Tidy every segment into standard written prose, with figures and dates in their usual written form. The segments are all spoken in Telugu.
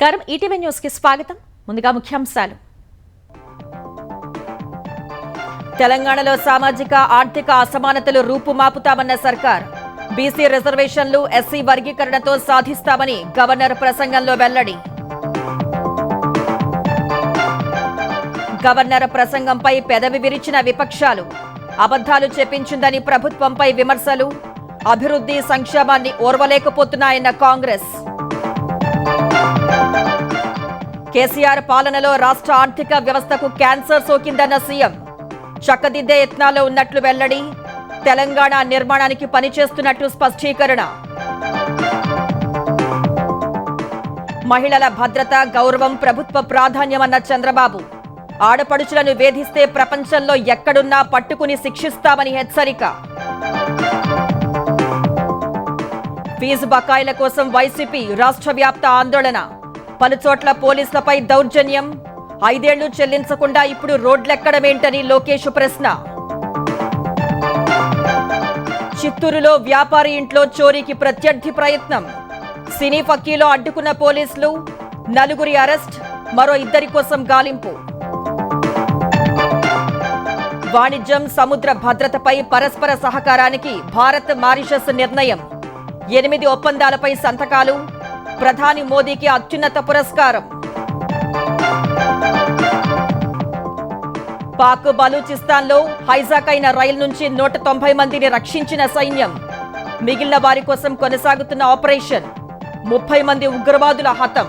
నమస్కారం ఈటీవీ న్యూస్ కి స్వాగతం. ముందుగా ముఖ్యాంశాలు. తెలంగాణలో సామాజిక ఆర్థిక అసమానతలు రూపుమాపుతామన్న సర్కార్. బీసీ రిజర్వేషన్లు ఎస్సీ వర్గీకరణతో సాధిస్తామని గవర్నర్ ప్రసంగంలో వెల్లడి. గవర్నర్ ప్రసంగంపై పెదవి విరిచిన విపక్షాలు. అబద్ధాలు చెప్పించిందని ప్రభుత్వంపై విమర్శలు. అభివృద్ధి సంక్షేమాన్ని ఓర్వలేకపోతున్నాయన్న కాంగ్రెస్. కేసీఆర్ పాలనలో రాష్ట్ర ఆర్థిక వ్యవస్థకు క్యాన్సర్ సోకిందన్న సీఎం. చక్కదిద్దే యత్నాల్లో ఉన్నట్లు వెల్లడి. తెలంగాణ నిర్మాణానికి పనిచేస్తున్నట్లు స్పష్టీకరణ. మహిళల భద్రత గౌరవం ప్రభుత్వ ప్రాధాన్యమన్న చంద్రబాబు. ఆడపడుచులను వేధిస్తే ప్రపంచంలో ఎక్కడున్నా పట్టుకుని శిక్షిస్తామని హెచ్చరిక. ఫీజు బకాయిల కోసం వైసీపీ రాష్ట్ర వ్యాప్త ఆందోళన. పలుచోట్ల పోలీసులపై దౌర్జన్యం. 5 ఏళ్లు చెల్లించకుండా ఇప్పుడు రోడ్లెక్కడమేంటని లోకేష్ ప్రశ్న. చిత్తూరులో వ్యాపారి ఇంట్లో చోరీకి ప్రత్యర్థి ప్రయత్నం. సినీ ఫక్కీలో అడ్డుకున్న పోలీసులు. 4 అరెస్ట్, మరో 2 కోసం గాలింపు. వాణిజ్యం సముద్ర భద్రతపై పరస్పర సహకారానికి భారత్ మారిషస్ నిర్ణయం. 8 ఒప్పందాలపై సంతకాలు. ప్రధాని మోదీకి అత్యున్నత పురస్కారం. పాక్ బలూచిస్తాన్లో హైజాక్ అయిన రైలు నుంచి 190 మందిని రక్షించిన సైన్యం. మిగిలిన వారి కోసం కొనసాగుతున్న ఆపరేషన్. 30 మంది ఉగ్రవాదుల హతం.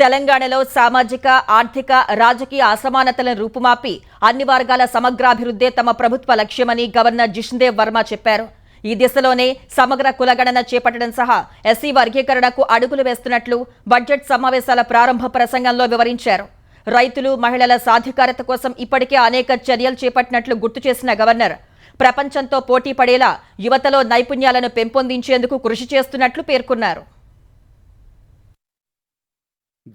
తెలంగాణలో సామాజిక ఆర్థిక రాజకీయ అసమానతలను రూపుమాపి అన్ని వర్గాల సమగ్రాభివృద్ధే తమ ప్రభుత్వ లక్ష్యమని గవర్నర్ జిష్ణుదేవ్ వర్మ చెప్పారు. ఈ దిశలోనే సమగ్ర కులగణన చేపట్టడం సహా ఎస్సీ వర్గీకరణకు అడుగులు వేస్తున్నట్లు బడ్జెట్ సమావేశాల ప్రారంభ ప్రసంగంలో వివరించారు. రైతులు మహిళల సాధికారత కోసం ఇప్పటికే అనేక చర్యలు చేపట్టినట్లు గుర్తు చేసిన గవర్నర్ ప్రపంచంతో పోటీ పడేలా యువతలో నైపుణ్యాలను పెంపొందించేందుకు కృషి చేస్తున్నట్లు పేర్కొన్నారు.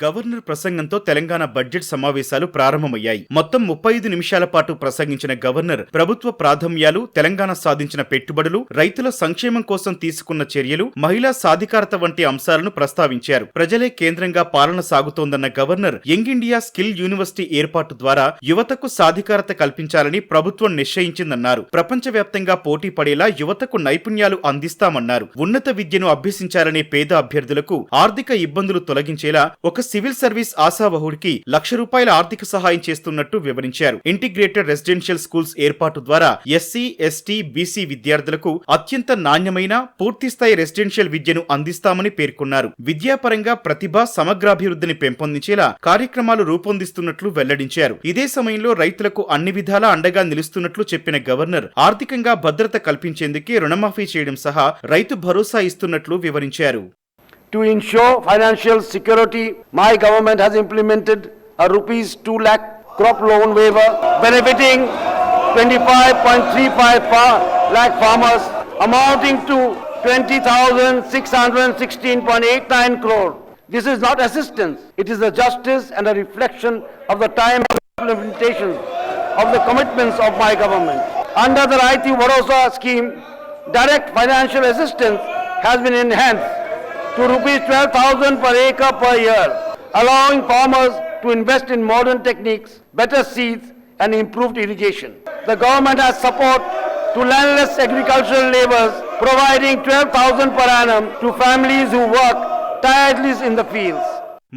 గవర్నర్ ప్రసంగంతో తెలంగాణ బడ్జెట్ సమావేశాలు ప్రారంభమయ్యాయి. మొత్తం 35 నిమిషాల పాటు ప్రసంగించిన గవర్నర్ ప్రభుత్వ ప్రాధాన్యాలు, తెలంగాణ సాధించిన పెట్టుబడులు, రైతుల సంక్షేమం కోసం తీసుకున్న చర్యలు, మహిళా సాధికారత వంటి అంశాలను ప్రస్తావించారు. ప్రజలే కేంద్రంగా పాలన సాగుతోందన్న governor young India skill university ఏర్పాటు ద్వారా యువతకు సాధికారత కల్పించాలని ప్రభుత్వం నిశ్చయించిందన్నారు. ప్రపంచవ్యాప్తంగా పోటీ పడేలా యువతకు నైపుణ్యాలు అందిస్తామన్నారు. ఉన్నత విద్యను అభ్యసించాలనే పేద అభ్యర్థులకు ఆర్థిక ఇబ్బందులు తొలగించేలా ఒక సివిల్ సర్వీస్ ఆశావహుడికి ₹1,00,000 ఆర్థిక సహాయం చేస్తున్నట్టు వివరించారు. ఇంటిగ్రేటెడ్ రెసిడెన్షియల్ స్కూల్స్ ఏర్పాటు ద్వారా ఎస్సీ, ఎస్టీ, బీసీ విద్యార్థులకు అత్యంత నాణ్యమైన పూర్తిస్థాయి రెసిడెన్షియల్ విద్యను అందిస్తామని పేర్కొన్నారు. విద్యాపరంగా ప్రతిభ సమగ్రాభివృద్ధిని పెంపొందించేలా కార్యక్రమాలు రూపొందిస్తున్నట్లు వెల్లడించారు. ఇదే సమయంలో రైతులకు అన్ని విధాలా అండగా నిలుస్తున్నట్లు చెప్పిన గవర్నర్ ఆర్థికంగా భద్రత కల్పించేందుకే రుణమాఫీ చేయడం సహా రైతు భరోసా ఇస్తున్నట్లు వివరించారు. To ensure financial security, my government has implemented a ₹2 lakh crop loan waiver benefiting 25.35 lakh farmers amounting to 20,616.89 crore. This is not assistance, it is a justice and a reflection of the time of implementation of the commitments of my government. Under the Raitu Bharosa scheme, direct financial assistance has been enhanced to ₹12,000 per acre per year, allowing farmers to invest in modern techniques, better seeds and improved irrigation. The government has support to landless agricultural labourers, providing 12,000 per annum to families who work tirelessly in the fields.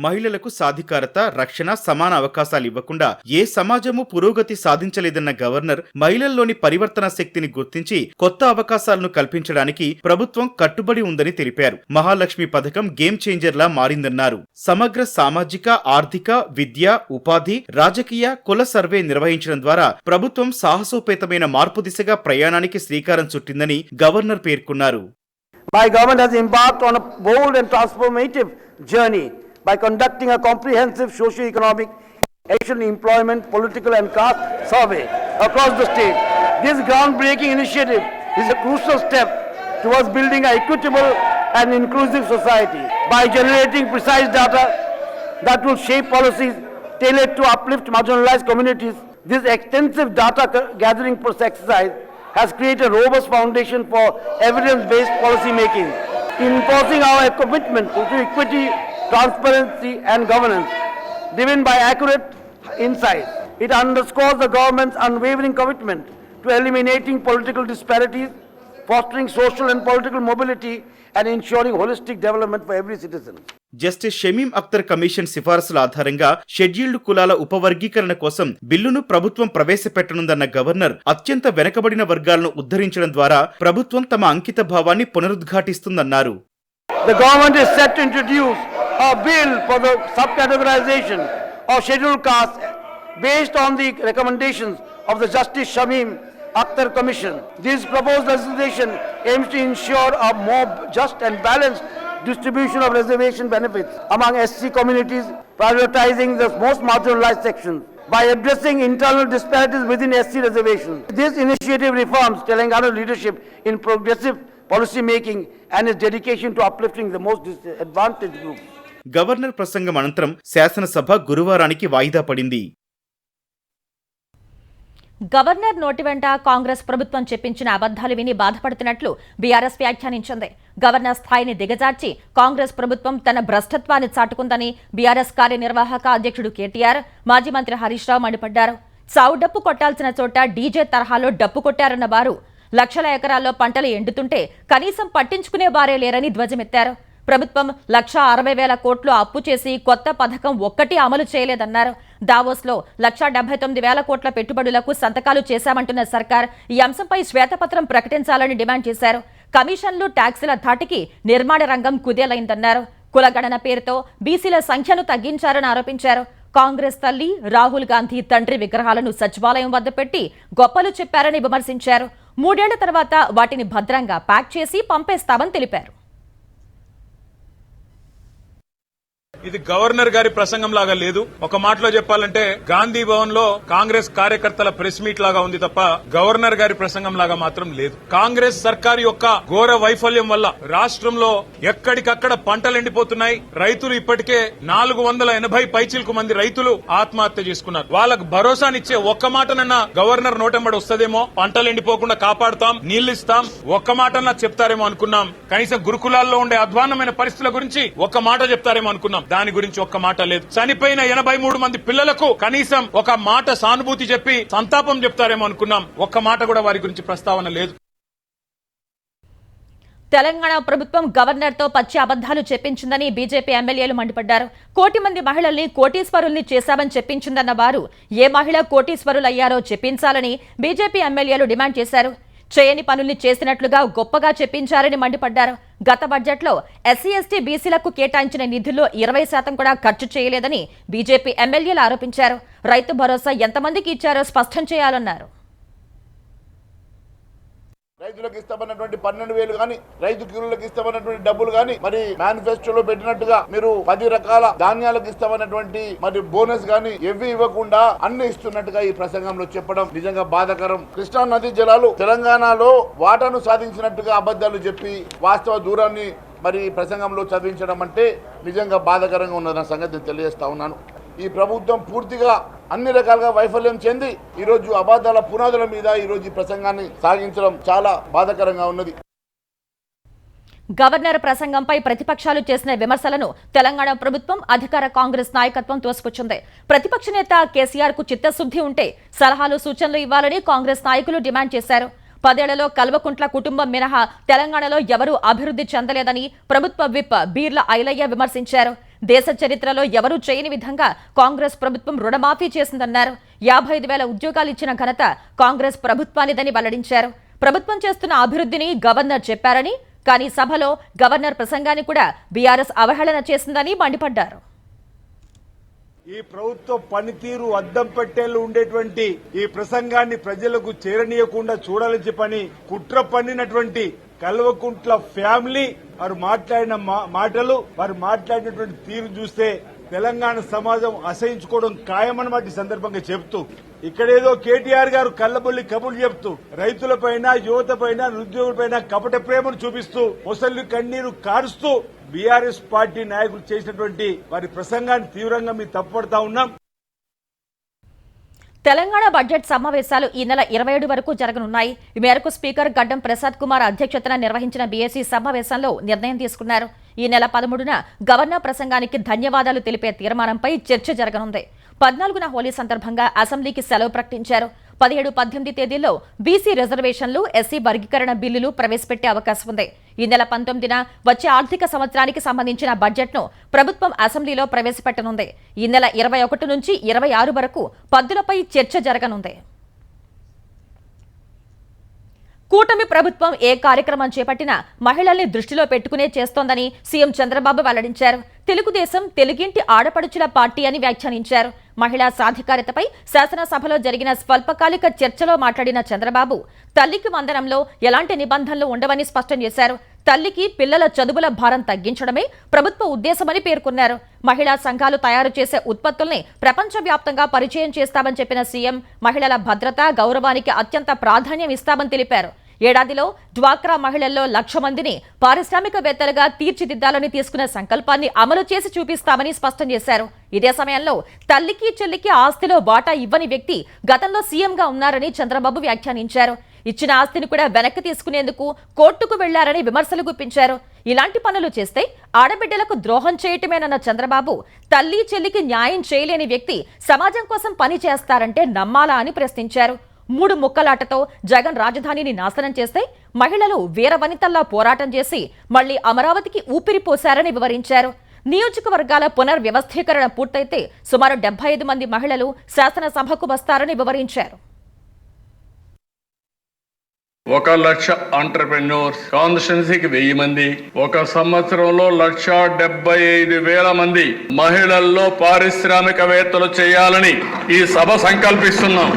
మహిళలకు సాధికారత, రక్షణ, సమాన అవకాశాలు ఇవ్వకుండా ఏ సమాజము పురోగతి సాధించలేదన్న గవర్నర్ మహిళల్లోని పరివర్తన శక్తిని గుర్తించి కొత్త అవకాశాలను కల్పించడానికి ప్రభుత్వం కట్టుబడి ఉందని తెలిపారు. మహాలక్ష్మి పథకం గేమ్ చేంజర్లా మారిందన్నారు. సమగ్ర సామాజిక, ఆర్థిక, విద్య, ఉపాధి, రాజకీయ, కుల సర్వే నిర్వహించడం ద్వారా ప్రభుత్వం సాహసోపేతమైన మార్పు దిశగా ప్రయాణానికి శ్రీకారం చుట్టిందని గవర్నర్ పేర్కొన్నారు. My government has embarked on a bold and transformative journey by conducting a comprehensive socio-economic, education, employment, political and caste survey across the state. This groundbreaking initiative is a crucial step towards building an equitable and inclusive society. By generating precise data that will shape policies tailored to uplift marginalized communities, This extensive data gathering exercise has created a robust foundation for evidence-based policy making, enforcing our commitment to equity, transparency and governance, driven by accurate insights. It underscores the government's unwavering commitment to eliminating political disparities, fostering social and political mobility and ensuring holistic development for every citizen. Justice Shamim Akhtar commission సిఫారసుల ఆధారంగా షెడ్యూల్డ్ కులాల ఉపవర్గీకరణ కోసం బిల్లును ప్రభుత్వం ప్రవేశపెట్టనుందన్న గవర్నర్ అత్యంత వెనుకబడిన వర్గాలను ఉద్ధరించడం ద్వారా ప్రభుత్వం తమ అంకిత భావాన్ని పునరుద్ఘాటిస్తుందన్నారు. The government is set to introduce a bill for the subcategorization of scheduled castes based on the recommendations of the Justice Shamim Akhtar Commission. This proposed legislation aims to ensure a more just and balanced distribution of reservation benefits among SC communities, prioritizing the most marginalized sections by addressing internal disparities within SC reservations. This initiative reforms Telangana's leadership in progressive policy making and its dedication to uplifting the most disadvantaged groups. Governor ప్రసంగం అనంతరం శాసనసభ గురువారానికి వాయిదా పడింది. గవర్నర్ నోటి వెంట కాంగ్రెస్ ప్రభుత్వం చెప్పించిన అబద్ధాలు విని బాధపడుతున్నట్లు బీఆర్ఎస్ వ్యాఖ్యానించింది. గవర్నర్ స్థాయిని దిగజార్చి కాంగ్రెస్ ప్రభుత్వం తన భ్రష్టత్వాన్ని చాటుకుందని బీఆర్ఎస్ కార్యనిర్వాహక అధ్యక్షుడు కేటీఆర్, మాజీ మంత్రి హరీష్ రావు మండిపడ్డారు. సావు డప్పు కొట్టాల్సిన చోట డీజే తరహాలో డప్పు కొట్టారన్న వారు లక్షల ఎకరాల్లో పంటలు ఎండుతుంటే కనీసం పట్టించుకునే వారే లేరని ధ్వజమెత్తారు. ప్రభుత్వం 1,60,000 కోట్లు అప్పు చేసి కొత్త పథకం ఒక్కటి అమలు చేయలేదన్నారు. దావోస్లో 1,79,000 కోట్ల పెట్టుబడులకు సంతకాలు చేశామంటున్న సర్కార్ ఈ అంశంపై శ్వేతపత్రం ప్రకటించాలని డిమాండ్ చేశారు. కమిషన్లు, ట్యాక్సుల ధాటికి నిర్మాణ రంగం కుదేలైందన్నారు. కులగణన పేరుతో బీసీల సంఖ్యను తగ్గించారని ఆరోపించారు. కాంగ్రెస్ తల్లి రాహుల్ గాంధీ తండ్రి విగ్రహాలను సచివాలయం వద్ద పెట్టి గొప్పలు చెప్పారని విమర్శించారు. 3 ఏళ్ల తర్వాత వాటిని భద్రంగా ప్యాక్ చేసి పంపేస్తామని తెలిపారు. ఇది గవర్నర్ గారి ప్రసంగం లాగా లేదు. ఒక మాటలో చెప్పాలంటే గాంధీ భవన్ లో కాంగ్రెస్ కార్యకర్తల ప్రెస్ మీట్ లాగా ఉంది తప్ప గవర్నర్ గారి ప్రసంగం లాగా మాత్రం లేదు. కాంగ్రెస్ సర్కార్ యొక్క ఘోర వైఫల్యం వల్ల రాష్ట్రంలో ఎక్కడికక్కడ పంటలు ఎండిపోతున్నాయి. రైతులు ఇప్పటికే 480 పైచిలకు మంది రైతులు ఆత్మహత్య చేసుకున్నారు. వాళ్ళకు భరోసానిచ్చే ఒక్క మాటనన్నా గవర్నర్ నోటెంబడి వస్తదేమో, పంటలు ఎండిపోకుండా కాపాడుతాం, నీళ్లు ఇస్తాం, ఒక్క మాటన్నా చెప్తారేమో అనుకున్నాం. కనీసం గురుకులాల్లో ఉండే అధ్వాన్నమైన పరిస్థితుల గురించి ఒక్క మాట చెప్తారేమో అనుకున్నాం. దాని గురించి ఒక్క మాట లేదు. చనిపోయిన 83 మంది పిల్లలకు కనీసం ఒక మాట సానుభూతి చెప్పి సంతాపం చెప్తారేమో అనుకున్నాం. ఒక్క మాట కూడా వారి గురించి ప్రస్తావన లేదు. తెలంగాణ ప్రభుత్వం గవర్నర్తో పచ్చి అబద్ధాలు చెప్పించిందని బీజేపీ ఎమ్మెల్యేలు మండిపడ్డారు. 1 కోటి మంది మహిళల్ని కోటీశ్వరుల్ని చేశామని చెప్పించిందన్న వారు ఏ మహిళ కోటీశ్వరులయ్యారో చెప్పించాలని బీజేపీ ఎమ్మెల్యేలు డిమాండ్ చేశారు. చేయని పనుల్ని చేసినట్లుగా గొప్పగా చెప్పించారని మండిపడ్డారు. గత బడ్జెట్లో ఎస్సీ, ఎస్టీ, బీసీలకు కేటాయించిన నిధుల్లో 20% కూడా ఖర్చు చేయలేదని బీజేపీ ఎమ్మెల్యేలు ఆరోపించారు. రైతు భరోసా ఎంతమందికి ఇచ్చారో స్పష్టం చేయాలన్నారు. రైతులకు ఇస్తామన్నటువంటి 12,000 గాని, రైతు కూలీలకు ఇస్తామన్నటువంటి డబ్బులు గాని, మరి మేనిఫెస్టోలో పెట్టినట్టుగా మీరు 10 రకాల ధాన్యాలకు ఇస్తామన్నటువంటి మరి బోనస్ గాని ఏవి ఇవ్వకుండా అన్ని ఇస్తున్నట్టుగా ఈ ప్రసంగంలో చెప్పడం నిజంగా బాధాకరం. కృష్ణా నదీ జలాలు తెలంగాణలో వాటాను సాధించినట్టుగా అబద్ధాలు చెప్పి వాస్తవ దూరాన్ని మరి ప్రసంగంలో చదివించడం అంటే నిజంగా బాధాకరంగా ఉన్నదన్న సంగతి తెలియజేస్తా ఉన్నాను. ఈ ప్రభుత్వం పూర్తిగా అన్ని రకాలుగా వైఫల్యం చెంది ఈరోజు అబద్ధాల పునాదుల మీద ఈరోజు ఈ ప్రసంగాన్ని సాగించడం చాలా బాధాకరంగా ఉన్నది. గవర్నర్ ప్రసంగంపై ప్రతిపక్షాలు చేసిన విమర్శలను తెలంగాణ ప్రభుత్వం అధికార కాంగ్రెస్ నాయకత్వం తోసిపుచ్చింది. ప్రతిపక్ష నేత కేసీఆర్ కు చిత్తశుద్ధి ఉంటే సలహాలు, సూచనలు ఇవ్వాలని కాంగ్రెస్ నాయకులు డిమాండ్ చేశారు. 10 ఏళ్లలో కల్వకుంట్ల కుటుంబం మినహా తెలంగాణలో ఎవరూ అభివృద్ధి చెందలేదని ప్రభుత్వ విప్ బీర్ల ఐలయ్య విమర్శించారు. దేశ చరిత్రలో ఎవరూ చేయని విధంగా కాంగ్రెస్ ప్రభుత్వం రుణమాఫీ చేసిందన్నారు. 55,000 ఉద్యోగాలు ఇచ్చిన ఘనత కాంగ్రెస్ ప్రభుత్వానిదని వెల్లడించారు. ప్రభుత్వం చేస్తున్న అభివృద్ధిని గవర్నర్ చెప్పారని, కానీ సభలో గవర్నర్ ప్రసంగాన్ని కూడా బీఆర్ఎస్ అవహేళన చేసిందని మండిపడ్డారు. ఈ ప్రభుత్వ పనితీరు అద్దం పెట్టేలు ఉండేటువంటి ఈ ప్రసంగాన్ని ప్రజలకు చేరనీయకుండా చూడాలని చెప్పని కుట్ర పన్నినటువంటి కల్వకుంట్ల ఫ్యామిలీ వారు మాట్లాడిన మాటలు, వారు మాట్లాడినటువంటి తీరు చూస్తే తెలంగాణ సమాజం అసహించుకోవడం ఖాయమన్నమాట ఈ సందర్భంగా చెబుతూ, ఇక్కడేదో కేటీఆర్ గారు కళ్ళబొల్లి కబుర్లు చెబుతూ రైతులపైన, యువతపైన, నిరుద్యోగులపైన కపట ప్రేమను చూపిస్తూ మొసళ్ళు కన్నీరు కారుస్తూ బీఆర్ఎస్ పార్టీ నాయకులు చేసినటువంటి వారి ప్రసంగాన్ని తీవ్రంగా మేము తప్పుపడతా ఉన్నాం. తెలంగాణ బడ్జెట్ సమావేశాలు ఈ నెల 27 వరకు జరగనున్నాయి. ఈ మేరకు స్పీకర్ గడ్డం ప్రసాద్ కుమార్ అధ్యక్షతన నిర్వహించిన బీఏసీ సమావేశంలో నిర్ణయం తీసుకున్నారు. ఈ నెల 13న గవర్నర్ ప్రసంగానికి ధన్యవాదాలు తెలిపే తీర్మానంపై చర్చ జరగనుంది. 14న హోలీ సందర్భంగా అసెంబ్లీకి సెలవు ప్రకటించారు. 17, 18 తేదీల్లో బీసీ రిజర్వేషన్లు, ఎస్సీ వర్గీకరణ బిల్లులు ప్రవేశపెట్టే అవకాశం ఉంది. ఈ నెల 19న వచ్చే ఆర్థిక సంవత్సరానికి సంబంధించిన బడ్జెట్ను ప్రభుత్వం అసెంబ్లీలో ప్రవేశపెట్టనుంది. ఈ నెల 21 నుంచి 26 వరకు పద్దులపై చర్చ జరగనుంది. కూటమి ప్రభుత్వం ఏ కార్యక్రమం చేపట్టినా మహిళల్ని దృష్టిలో పెట్టుకునే చేస్తోందని సీఎం చంద్రబాబు వెల్లడించారు. తెలుగుదేశం తెలుగింటి ఆడపడుచుల పార్టీ అని వ్యాఖ్యానించారు. మహిళా సాధికారతపై శాసనసభలో జరిగిన స్వల్పకాలిక చర్చలో మాట్లాడిన చంద్రబాబు తల్లికి వందనంలో ఎలాంటి నిబంధనలు ఉండవని స్పష్టం చేశారు. తల్లికి పిల్లల చదువుల భారం తగ్గించడమే ప్రభుత్వ ఉద్దేశమని పేర్కొన్నారు. మహిళా సంఘాలు తయారు చేసే ఉత్పత్తుల్ని ప్రపంచవ్యాప్తంగా పరిచయం చేస్తామని చెప్పిన సీఎం మహిళల భద్రత, గౌరవానికి అత్యంత ప్రాధాన్యం ఇస్తామని తెలిపారు. ఏడాదిలో డ్వాక్రా మహిళల్లో 1,00,000 మందిని పారిశ్రామికవేత్తలుగా తీర్చిదిద్దాలని తీసుకున్న సంకల్పాన్ని అమలు చేసి చూపిస్తామని స్పష్టం చేశారు. ఇదే సమయంలో తల్లికి చెల్లికి ఆస్తిలో వాటా ఇవ్వని వ్యక్తి గతంలో సీఎంగా ఉన్నారని చంద్రబాబు వ్యాఖ్యానించారు. ఇచ్చిన ఆస్తిని కూడా వెనక్కి తీసుకునేందుకు కోర్టుకు వెళ్లారని విమర్శలు గుప్పించారు. ఇలాంటి పనులు చేస్తే ఆడబిడ్డలకు ద్రోహం చేయటమేనన్న చంద్రబాబు తల్లి చెల్లికి న్యాయం చేయలేని వ్యక్తి సమాజం కోసం పని చేస్తారంటే నమ్మాలా అని ప్రశ్నించారు. 3 ముక్కలాటతో జగన్ రాజధానిని నాశనం చేస్తే మహిళలు వీర వనితల్లా పోరాటం చేసి మళ్లీ అమరావతికి ఊపిరి పోశారని వివరించారు. నియోజకవర్గాల పునర్వ్యవస్థీకరణ పూర్తయితే సుమారు 75 మంది మహిళలు శాసనసభకు వస్తారని వివరించారు. 1,00,000 ఎంటర్‌ప్రెన్యూర్స్, కాన్స్టిట్యున్సీకి 1000 మంది, ఒక సంవత్సరంలో 1,75,000 మంది మహిళల్లో పారిశ్రామికవేత్తలు చేయాలని ఈ సభ సంకల్పిస్తున్నాం.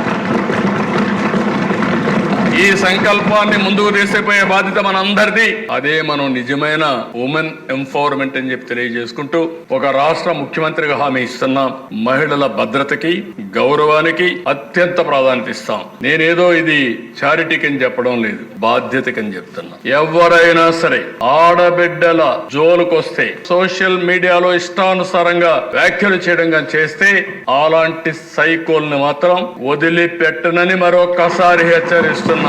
ఈ సంకల్పాన్ని ముందుకు తీసుకుపోయే బాధ్యత మనందరిది. అదే మనం నిజమైన ఉమెన్ ఎంపవర్మెంట్ అని చెప్పి తెలియజేసుకుంటూ ఒక రాష్ట్ర ముఖ్యమంత్రిగా హామీ ఇస్తున్నాం. మహిళల భద్రతకి, గౌరవానికి అత్యంత ప్రాధాన్యత ఇస్తాం. నేనేదో ఇది చారిటీకి అని చెప్పడం లేదు, బాధ్యతకి అని చెప్తున్నా. ఎవరైనా సరే ఆడబిడ్డల జోలుకొస్తే సోషల్ మీడియాలో ఇష్టానుసారంగా వ్యాఖ్యలు చేయడం చేస్తే అలాంటి సైకోల్ని మాత్రం వదిలిపెట్టనని మరొకసారి హెచ్చరిస్తున్నా.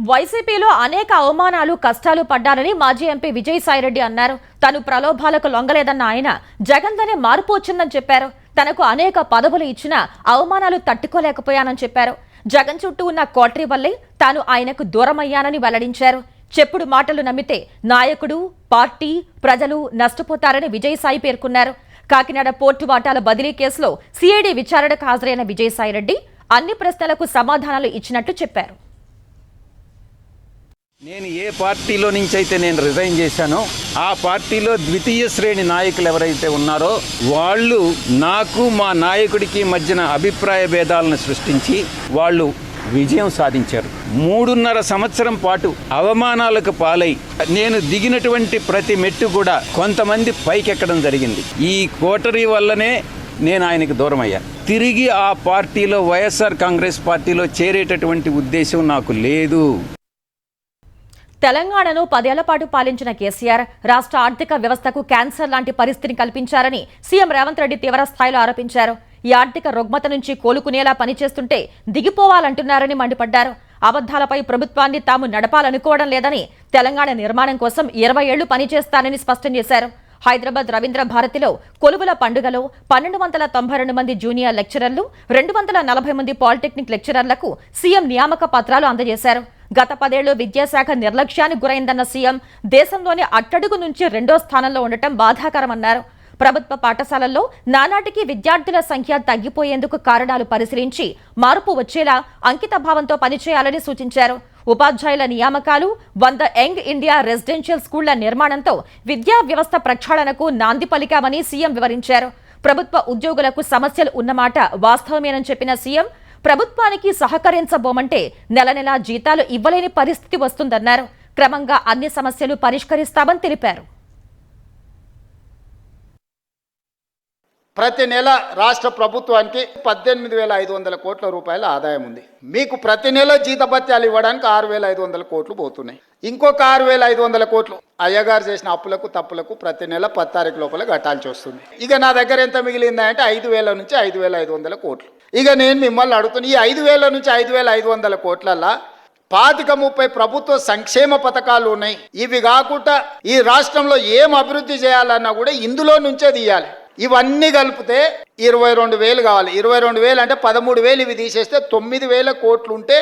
వైసీపీలో అనేక అవమానాలు, కష్టాలు పడ్డారని మాజీ ఎంపీ విజయసాయిరెడ్డి అన్నారు. తను ప్రలోభాలకు లొంగలేదన్న ఆయన జగన్తోనే మార్పు వచ్చిందని చెప్పారు. తనకు అనేక పదవులు ఇచ్చినా అవమానాలు తట్టుకోలేకపోయానని చెప్పారు. జగన్ చుట్టూ ఉన్న కోటరీ వల్లే తాను ఆయనకు దూరమయ్యానని వెల్లడించారు. చెప్పుడు మాటలు నమ్మితే నాయకుడు, పార్టీ, ప్రజలు నష్టపోతారని విజయసాయి పేర్కొన్నారు. కాకినాడ పోర్టు వాటాల బదిలీ కేసులో సిఐడి విచారణకు హాజరైన విజయసాయిరెడ్డి అన్ని ప్రశ్నలకు సమాధానాలు ఇచ్చినట్టు చెప్పారు. నేను ఏ పార్టీలో నుంచి అయితే నేను రిజైన్ చేశానో ఆ పార్టీలో ద్వితీయ శ్రేణి నాయకులు ఎవరైతే ఉన్నారో వాళ్ళు నాకు, మా నాయకుడికి మధ్యన అభిప్రాయ భేదాలను సృష్టించి వాళ్ళు విజయం సాధించారు. 3.5 సంవత్సరం పాటు అవమానాలకు పాలై నేను దిగినటువంటి ప్రతి మెట్టు కూడా కొంతమంది పైకెక్కడం జరిగింది. ఈ కోటరీ వల్లనే నేను ఆయనకు దూరం అయ్యాను. తిరిగి ఆ పార్టీలో, వైఎస్ఆర్ కాంగ్రెస్ పార్టీలో చేరేటటువంటి ఉద్దేశం నాకు లేదు. తెలంగాణను 10 ఏళ్ల పాటు పాలించిన కేసీఆర్ రాష్ట్ర ఆర్థిక వ్యవస్థకు క్యాన్సర్ లాంటి పరిస్థితిని కల్పించారని సీఎం రేవంత్ రెడ్డి తీవ్ర స్థాయిలో ఆరోపించారు. ఈ ఆర్థిక రుగ్మత నుంచి కోలుకునేలా పనిచేస్తుంటే దిగిపోవాలంటున్నారని మండిపడ్డారు. అబద్ధాలపై ప్రభుత్వాన్ని తాము నడపాలనుకోవడం లేదని, తెలంగాణ నిర్మాణం కోసం 20 ఏళ్లు పనిచేస్తానని స్పష్టం చేశారు. హైదరాబాద్ రవీంద్ర భారతిలో కొలువుల పండుగలో 1292 మంది జూనియర్ లెక్చరర్లు, 240 మంది పాలిటెక్నిక్ లెక్చరర్లకు సీఎం నియామక పత్రాలు అందజేశారు. గత 10 ఏళ్లు విద్యాశాఖ నిర్లక్ష్యానికి గురైందన్న సీఎం దేశంలోని అట్టడుగు నుంచి 2వ స్థానంలో ఉండటం బాధాకరమన్నారు. ప్రభుత్వ పాఠశాలల్లో నానాటికి విద్యార్థుల సంఖ్య తగ్గిపోయేందుకు కారణాలు పరిశీలించి మార్పు వచ్చేలా అంకిత భావంతో పనిచేయాలని సూచించారు. ఉపాధ్యాయుల నియామకాలు, 100 యంగ్ ఇండియా రెసిడెన్షియల్ స్కూళ్ల నిర్మాణంతో విద్యా వ్యవస్థ ప్రక్షాళనకు నాంది పలికామని సీఎం వివరించారు. ప్రభుత్వ ఉద్యోగులకు సమస్యలు ఉన్నమాట వాస్తవమేనని చెప్పిన సీఎం ప్రభుత్వానికి సహకరించబోమంటే నెల నెలా జీతాలు ఇవ్వలేని పరిస్థితి వస్తుందన్నారు. క్రమంగా అన్ని సమస్యలు పరిష్కరిస్తామని తెలిపారు. ప్రతి నెల రాష్ట్ర ప్రభుత్వానికి 18,500 కోట్ల రూపాయల ఆదాయం ఉంది. మీకు ప్రతి నెల జీతభత్యాలు ఇవ్వడానికి 6,500 కోట్లు పోతున్నాయి. ఇంకొక 6,500 కోట్లు అయ్యగారు చేసిన అప్పులకు తప్పులకు ప్రతి నెల 10 తారీఖు లోపల కట్టాల్సి వస్తుంది. ఇక నా దగ్గర ఎంత మిగిలిందా అంటే 5,000 నుంచి 5,500 కోట్లు. ఇక నేను మిమ్మల్ని అడుగుతున్నా, ఈ 5,000 నుంచి 5,500 కోట్లల్లా 25-30 ప్రభుత్వ సంక్షేమ పథకాలు ఉన్నాయి. ఇవి కాకుండా ఈ రాష్ట్రంలో ఏం అభివృద్ధి చేయాలన్నా కూడా ఇందులో నుంచే తీయాలి. ఇవన్నీ కలిపితే 22,000 కావాలి. 22,000 అంటే 13,000 ఇవి తీసేస్తే 9,000 కోట్లు ఉంటే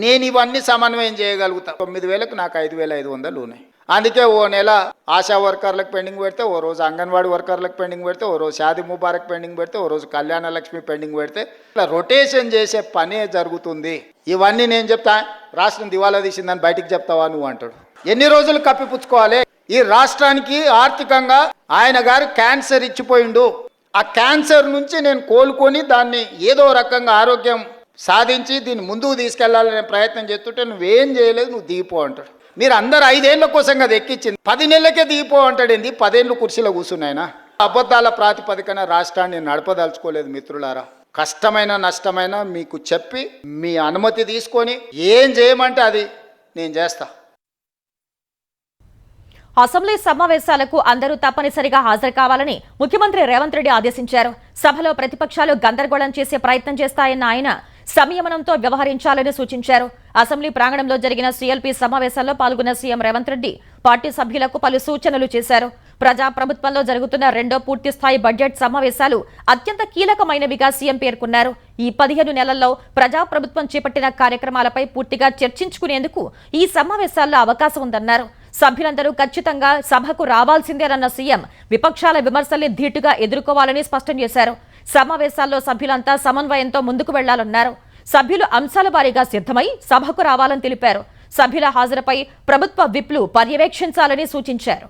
నేను ఇవన్నీ సమన్వయం చేయగలుగుతా. 9,000కు నాకు 5,500 ఉన్నాయి. అందుకే ఓ నెల ఆశా వర్కర్లకు పెండింగ్ పెడితే, ఓ రోజు అంగన్వాడీ వర్కర్లకు పెండింగ్ పెడితే, ఓ రోజు షాదీ ముబారక్ పెండింగ్ పెడితే, ఓ రోజు కళ్యాణ లక్ష్మి పెండింగ్ పెడితే, ఇట్లా రొటేషన్ చేసే పనే జరుగుతుంది. ఇవన్నీ నేను చెప్తా, రాష్ట్రం దివాలా తీసిందని బయటికి చెప్తావా నువ్వు అంటాడు. ఎన్ని రోజులు కప్పిపుచ్చుకోవాలి? ఈ రాష్ట్రానికి ఆర్థికంగా ఆయన గారు క్యాన్సర్ ఇచ్చిపోయిండు. ఆ క్యాన్సర్ నుంచి నేను కోలుకొని దాన్ని ఏదో రకంగా ఆరోగ్యం సాధించి దీన్ని ముందుకు తీసుకెళ్లాలనే ప్రయత్నం చేస్తుంటే నువ్వేం చేయలేదు, నువ్వు దిగిపో అంటాడు. మీరు అందరు 5 ఏళ్ల కోసం కదా ఎక్కించింది, 10 నెలలకే దిగిపో అంటాడు. ఏంది 10 ఏళ్ళు కుర్చీలో కూర్చున్నాయన? అబద్ధాల ప్రాతిపదికన రాష్ట్రాన్ని నడపదలుచుకోలేదు మిత్రులారా. కష్టమైన నష్టమైన మీకు చెప్పి మీ అనుమతి తీసుకొని ఏం చేయమంటే అది నేను చేస్తా. అసెంబ్లీ సమావేశాలకు అందరూ తప్పనిసరిగా హాజరు కావాలని ముఖ్యమంత్రి రేవంత్ రెడ్డి ఆదేశించారు. సభలో ప్రతిపక్షాలు గందరగోళం చేసే ప్రయత్నం చేస్తాయన్న ఆయన సంయమనంతో వ్యవహరించాలని సూచించారు. అసెంబ్లీ ప్రాంగణంలో జరిగిన సీఎల్పీ సమావేశాల్లో పాల్గొన్న సీఎం రేవంత్ రెడ్డి పార్టీ సభ్యులకు పలు సూచనలు చేశారు. ప్రజాప్రభుత్వంలో జరుగుతున్న 2వ పూర్తిస్థాయి బడ్జెట్ సమావేశాలు అత్యంత కీలకమైనవిగా సీఎం పేర్కొన్నారు. ఈ 15 నెలల్లో ప్రజాప్రభుత్వం చేపట్టిన కార్యక్రమాలపై పూర్తిగా చర్చించుకునేందుకు ఈ సమావేశాల్లో అవకాశం ఉందన్నారు. సభ్యులందరూ ఖచ్చితంగా సభకు రావాల్సిందేనన్న సీఎం విపక్షాల విమర్శల్ని ధీటుగా ఎదుర్కోవాలని స్పష్టం చేశారు. సమావేశాల్లో సభ్యులంతా సమన్వయంతో ముందుకు వెళ్లాలన్నారు. సభ్యులు అంశాల వారీగా సిద్ధమై సభకు రావాలని తెలిపారు. సభ్యుల హాజరుపై ప్రభుత్వ విప్లు పర్యవేక్షించాలని సూచించారు.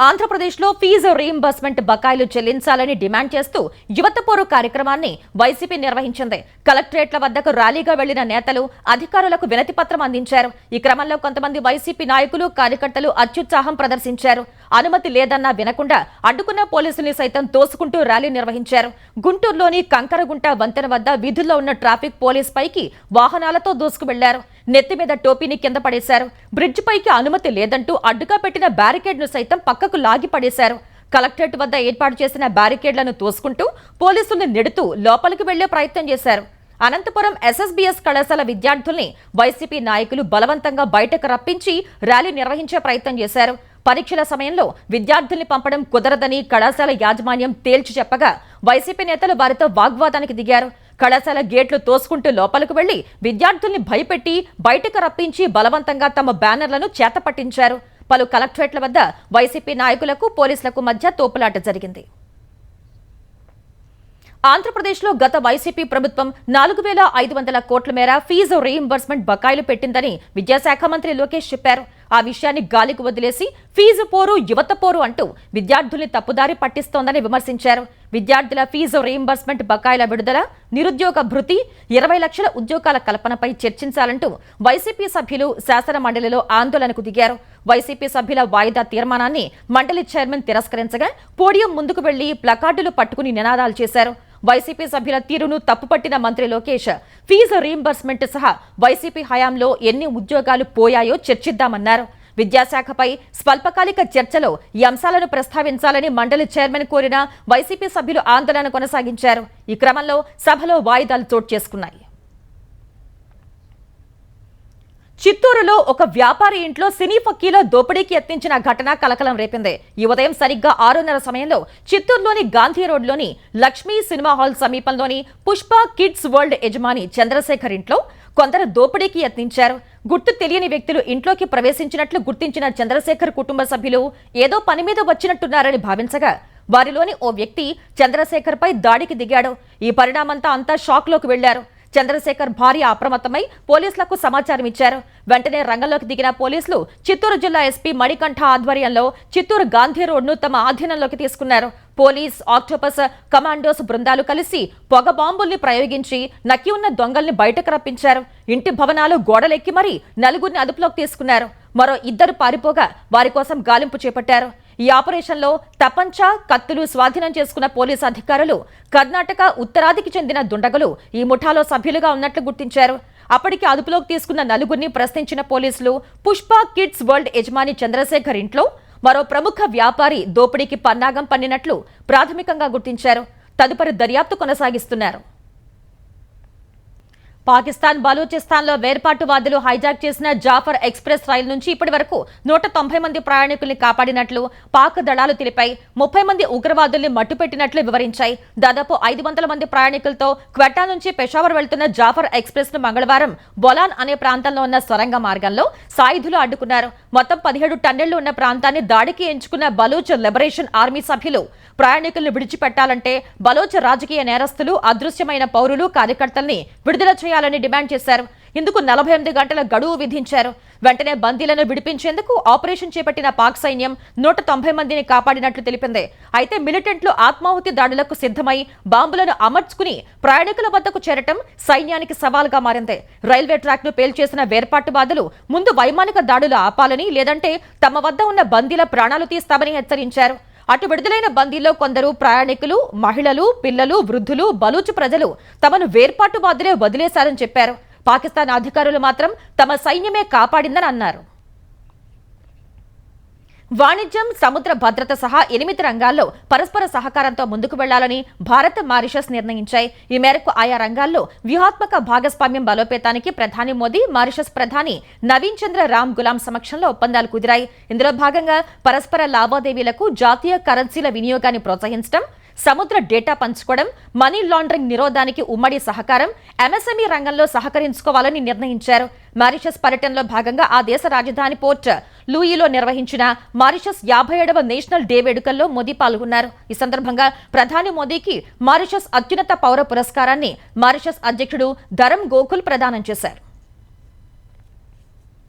ఆంధ్రప్రదేశ్లో ఫీజు రీయింబర్స్మెంట్ బకాయిలు చెల్లించాలని డిమాండ్ చేస్తూ యువత పోరు కార్యక్రమాన్ని వైసీపీ నిర్వహించింది. కలెక్టరేట్ల వద్దకు ర్యాలీగా వెళ్లిన నేతలు అధికారులకు వినతి పత్రం అందించారు. ఈ క్రమంలో కొంతమంది వైసీపీ నాయకులు కార్యకర్తలు అత్యుత్సాహం ప్రదర్శించారు. అనుమతి లేదన్నా వినకుండా అడ్డుకున్న పోలీసుల్ని సైతం తోసుకుంటూ ర్యాలీ నిర్వహించారు. గుంటూరులోని కంకరగుంట వంతెన వద్ద వీధుల్లో ఉన్న ట్రాఫిక్ పోలీస్ పైకి వాహనాలతో దూసుకు వెళ్లారు. నెత్తి మీద టోపీని కింద పడేశారు. బ్రిడ్జ్ పైకి అనుమతి లేదంటూ అడ్డుగా పెట్టిన బ్యారికేడ్ ను సైతం పక్కకు లాగి పడేశారు. కలెక్టరేట్ వద్ద ఏర్పాటు చేసిన బ్యారికేడ్లను తోసుకుంటూ పోలీసుల్ని నెడుతూ లోపలికి వెళ్లే ప్రయత్నం చేశారు. అనంతపురం ఎస్ఎస్బీఎస్ కళాశాల విద్యార్థుల్ని వైసీపీ నాయకులు బలవంతంగా బయటకు రప్పించి ర్యాలీ నిర్వహించే ప్రయత్నం చేశారు. పరీక్షల సమయంలో విద్యార్థుల్ని పంపడం కుదరదని కళాశాల యాజమాన్యం తేల్చి చెప్పగా వైసీపీ నేతలు వారితో వాగ్వాదానికి దిగారు. కళాశాల గేట్లు తోసుకుంటూ లోపలికి వెళ్లి విద్యార్థుల్ని భయపెట్టి బయటకు రప్పించి బలవంతంగా తమ బ్యానర్లను చేతపట్టించారు. పలు కలెక్టరేట్ల వద్ద వైసీపీ నాయకులకు పోలీసులకు మధ్య తోపులాట జరిగింది. ఆంధ్రప్రదేశ్లో గత వైసీపీ ప్రభుత్వం 4,500 కోట్ల మేర ఫీజు రీయింబర్స్మెంట్ బకాయిలు పెట్టిందని విద్యాశాఖ మంత్రి లోకేష్ చెప్పారు. ఆ విషయాన్ని గాలికి వదిలేసి ఫీజు పోరు యువత పోరు అంటూ విద్యార్థుల్ని తప్పుదారి పట్టిస్తోందని విమర్శించారు. విద్యార్థుల ఫీజు రీయింబర్స్మెంట్ బకాయిల విడుదల, నిరుద్యోగ భృతి, 20 లక్షల ఉద్యోగాల కల్పనపై చర్చించాలంటూ వైసీపీ సభ్యులు శాసన మండలిలో ఆందోళనకు దిగారు. వైసీపీ సభ్యుల వాయిదా తీర్మానాన్ని మండలి చైర్మన్ తిరస్కరించగా పోడియం ముందుకు వెళ్లి ప్లకార్డులు పట్టుకుని నినాదాలు చేశారు. వైసీపీ సభ్యుల తీరును తప్పుపట్టిన మంత్రి లోకేష్ ఫీజు రీయింబర్స్మెంట్ సహా వైసీపీ హయాంలో ఎన్ని ఉద్యోగాలు పోయాయో చర్చిద్దామన్నారు. విద్యాశాఖపై స్వల్పకాలిక చర్చలో ఈ అంశాలను ప్రస్తావించాలని మండలి చైర్మన్ కోరిన వైసీపీ సభ్యులు ఆందోళన కొనసాగించారు. ఈ క్రమంలో సభలో వాయిదాలు చోటు చేసుకున్నాయి. చిత్తూరులో ఒక వ్యాపారి ఇంట్లో సినీ ఫక్కీలో దోపిడీకి యత్నించిన ఘటన కలకలం రేపింది. ఈ ఉదయం సరిగ్గా 6:30 సమయంలో చిత్తూరులోని గాంధీ రోడ్లోని లక్ష్మీ సినిమా హాల్ సమీపంలోని పుష్ప కిడ్స్ వరల్డ్ యజమాని చంద్రశేఖర్ ఇంట్లో కొందరు దోపిడీకి యత్నించారు. గుర్తు తెలియని వ్యక్తులు ఇంట్లోకి ప్రవేశించినట్లు గుర్తించిన చంద్రశేఖర్ కుటుంబ సభ్యులు ఏదో పని మీద వచ్చినట్టున్నారని భావించగా వారిలోని ఓ వ్యక్తి చంద్రశేఖర్ పై దాడికి దిగాడు. ఈ పరిణామంతో అంతా షాక్ లోకి వెళ్లారు. చంద్రశేఖర్ భార్య అప్రమత్తమై పోలీసులకు సమాచారం ఇచ్చారు. వెంటనే రంగంలోకి దిగిన పోలీసులు చిత్తూరు జిల్లా ఎస్పీ మణికంఠ ఆధ్వర్యంలో చిత్తూరు గాంధీ రోడ్ను తమ ఆధీనంలోకి తీసుకున్నారు. పోలీస్, ఆక్టోపస్, కమాండోస్ బృందాలు కలిసి పొగ బాంబుల్ని ప్రయోగించి నక్కి ఉన్న దొంగల్ని బయటకు రప్పించారు. ఇంటి భవనాలు గోడలెక్కి మరీ 4గురిని అదుపులోకి తీసుకున్నారు. మరో 2 పారిపోగా వారి కోసం గాలింపు చేపట్టారు. ఈ ఆపరేషన్లో తపంచా, కత్తులు స్వాధీనం చేసుకున్న పోలీసు అధికారులు కర్ణాటక ఉత్తరాదికి చెందిన దుండగులు ఈ ముఠాలో సభ్యులుగా ఉన్నట్లు గుర్తించారు. అప్పటికి అదుపులోకి తీసుకున్న నలుగురిని ప్రశ్నించిన పోలీసులు పుష్ప కిడ్స్ వరల్డ్ యజమాని చంద్రశేఖర్ ఇంట్లో మరో ప్రముఖ వ్యాపారి దోపిడీకి పన్నాగం పన్నినట్లు ప్రాథమికంగా గుర్తించారు. తదుపరి దర్యాప్తు కొనసాగిస్తున్నారు. పాకిస్తాన్ బలూచిస్తాన్లో వేర్పాటువాదులు హైజాక్ చేసిన జాఫర్ ఎక్స్ప్రెస్ రైలు నుంచి ఇప్పటి వరకు 190 మంది ప్రయాణికుల్ని కాపాడినట్లు పాక్ దళాలు తెలిపాయి. 30 మంది ఉగ్రవాదుల్ని మట్టుపెట్టినట్లు వివరించాయి. దాదాపు 500 మంది ప్రయాణికులతో క్వెట్టా నుంచి పెషావర్ వెళ్తున్న జాఫర్ ఎక్స్ప్రెస్ ను మంగళవారం బొలాన్ అనే ప్రాంతంలో ఉన్న సొరంగ మార్గంలో సాయుధులు అడ్డుకున్నారు. మొత్తం 17 టన్నెళ్లు ఉన్న ప్రాంతాన్ని దాడికి ఎంచుకున్న బలూచ్ లిబరేషన్ ఆర్మీ సభ్యులు ప్రయాణికులను విడిచిపెట్టాలంటే బలోచ్ రాజకీయ నేరస్తులు, అదృశ్యమైన పౌరులు, కార్యకర్తల్ని విడుదల చేయాలని డిమాండ్ చేశారు. ఇందుకు 48 గంటల గడువు విధించారు. వెంటనే బందీలను విడిపించేందుకు ఆపరేషన్ చేపట్టిన పాక్ సైన్యం 190 మందిని కాపాడినట్లు తెలిపింది. అయితే మిలిటెంట్లు ఆత్మాహుతి దాడులకు సిద్ధమై బాంబులను అమర్చుకుని ప్రయాణికుల వద్దకు చేరటం సైన్యానికి సవాల్గా మారింది. రైల్వే ట్రాక్ ను పేల్చేసిన వేర్పాటువాదులు ముందు వైమానిక దాడులు ఆపాలని, లేదంటే తమ వద్ద ఉన్న బందీల ప్రాణాలు తీస్తామని హెచ్చరించారు. అటు విడుదలైన బందీల్లో కొందరు ప్రయాణికులు, మహిళలు, పిల్లలు, వృద్ధులు, బలూచ్ ప్రజలు తమను వేర్పాటువాదులే వదిలేశారని చెప్పారు. పాకిస్తాన్ అధికారులు మాత్రం తమ సైన్యమే కాపాడిందని అన్నారు. వాణిజ్యం, సముద్ర భద్రత సహా 8 రంగాల్లో పరస్పర సహకారంతో ముందుకు వెళ్లాలని భారత్, మారిషస్ నిర్ణయించాయి. ఈ మేరకు ఆయా రంగాల్లో వ్యూహాత్మక భాగస్వామ్యం బలోపేతానికి ప్రధాని మోదీ, మారిషస్ ప్రధాని నవీన్ చంద్ర రామ్ గులాం సమక్షంలో ఒప్పందాలు కుదిరాయి. ఇందులో భాగంగా పరస్పర లావాదేవీలకు, జాతీయ కరెన్సీల వినియోగాన్ని ప్రోత్సహించడం, సముద్ర డేటా పంచుకోవడం, మనీ లాండరింగ్ నిరోధానికి ఉమ్మడి సహకారం, ఎంఎస్ఎంఈ రంగంలో సహకరించుకోవాలని నిర్ణయించారు. మారిషస్ పర్యటనలో భాగంగా ఆ దేశ రాజధాని పోర్ట్ లూయిలో నిర్వహించిన మారిషస్ 57వ నేషనల్ డే వేడుకల్లో మోదీ పాల్గొన్నారు. ఈ సందర్భంగా ప్రధాని మోదీకి మారిషస్ అత్యున్నత పౌర పురస్కారాన్ని మారిషస్ అధ్యక్షుడు ధరమ్ గోకుల్ ప్రదానం చేశారు.